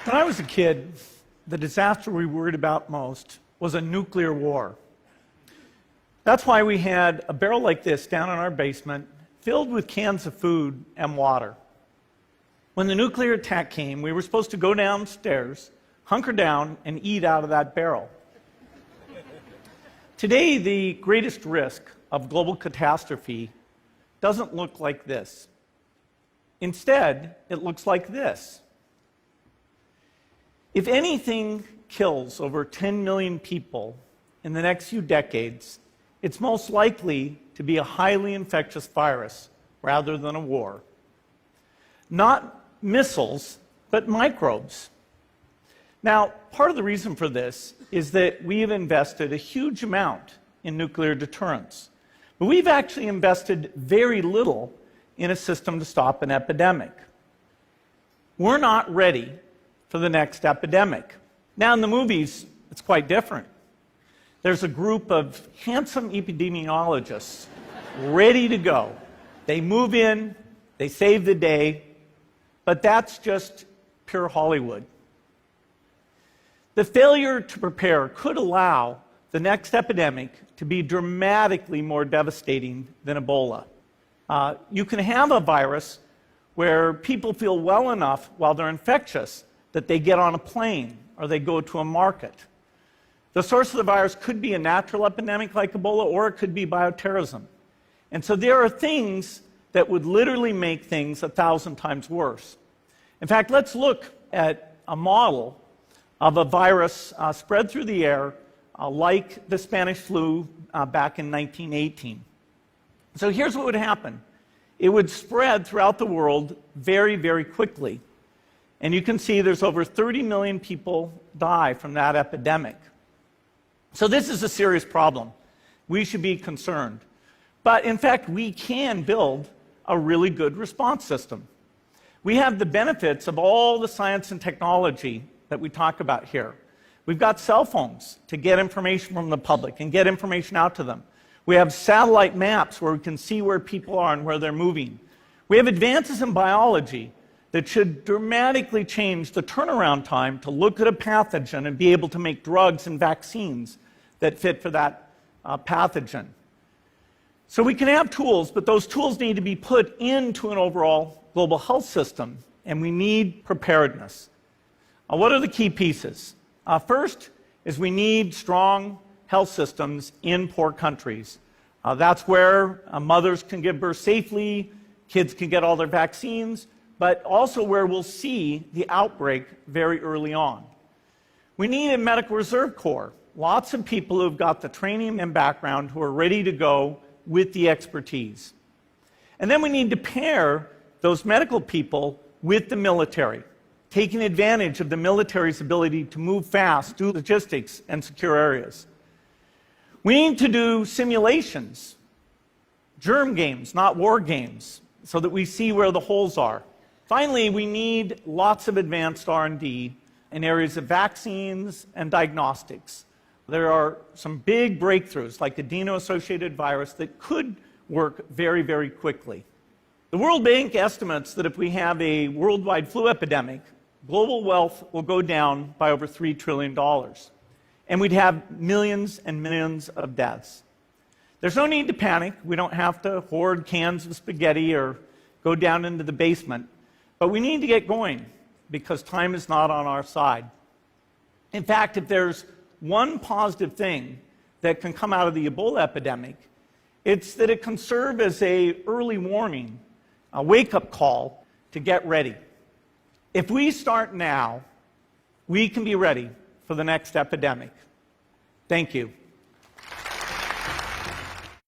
When I was a kid, the disaster we worried about most was a nuclear war. That's why we had a barrel like this down in our basement filled with cans of food and water. When the nuclear attack came, we were supposed to go downstairs, hunker down, and eat out of that barrel. Today, the greatest risk of global catastrophe doesn't look like this. Instead, it looks like this. If anything kills over 10 million people in the next few decades, it's most likely to be a highly infectious virus rather than a war. Not missiles, but microbes. Now, part of the reason for this is that we have invested a huge amount in nuclear deterrence, but we've actually invested very little in a system to stop an epidemic. We're not ready for the next epidemic. Now, in the movies, it's quite different. There's a group of handsome epidemiologists ready to go. They move in, they save the day, but that's just pure Hollywood. The failure to prepare could allow the next epidemic to be dramatically more devastating than Ebola. You can have a virus where people feel well enough while they're infectious that they get on a plane or they go to a market. The source of the virus could be a natural epidemic like Ebola, or it could be bioterrorism. And so there are things that would literally make things 1,000 times worse. In fact, let's look at a model of a virus spread through the air like the Spanish flu back in 1918. So here's what would happen. It would spread throughout the world very, very quickly. And you can see there's over 30 million people die from that epidemic. So this is a serious problem. We should be concerned. But in fact, we can build a really good response system. We have the benefits of all the science and technology that we talk about here. We've got cell phones to get information from the public and get information out to them. We have satellite maps where we can see where people are and where they're moving. We have advances in biology that should dramatically change the turnaround time to look at a pathogen and be able to make drugs and vaccines that fit for that pathogen. So we can have tools, but those tools need to be put into an overall global health system, and we need preparedness. What are the key pieces? First is we need strong health systems in poor countries. That's where mothers can give birth safely, kids can get all their vaccines, but also where we'll see the outbreak very early on. We need a medical reserve corps. Lots of people who've got the training and background who are ready to go with the expertise. And then we need to pair those medical people with the military, taking advantage of the military's ability to move fast, do logistics, and secure areas. We need to do simulations, germ games, not war games, so that we see where the holes are. Finally, we need lots of advanced R&D in areas of vaccines and diagnostics. There are some big breakthroughs, like adeno-associated virus, that could work very, very quickly. The World Bank estimates that if we have a worldwide flu epidemic, global wealth will go down by over $3 trillion. And we'd have millions and millions of deaths. There's no need to panic. We don't have to hoard cans of spaghetti or go down into the basement. But we need to get going, because time is not on our side. In fact, if there's one positive thing that can come out of the Ebola epidemic, it's that it can serve as an early warning, a wake-up call to get ready. If we start now, we can be ready for the next epidemic. Thank you.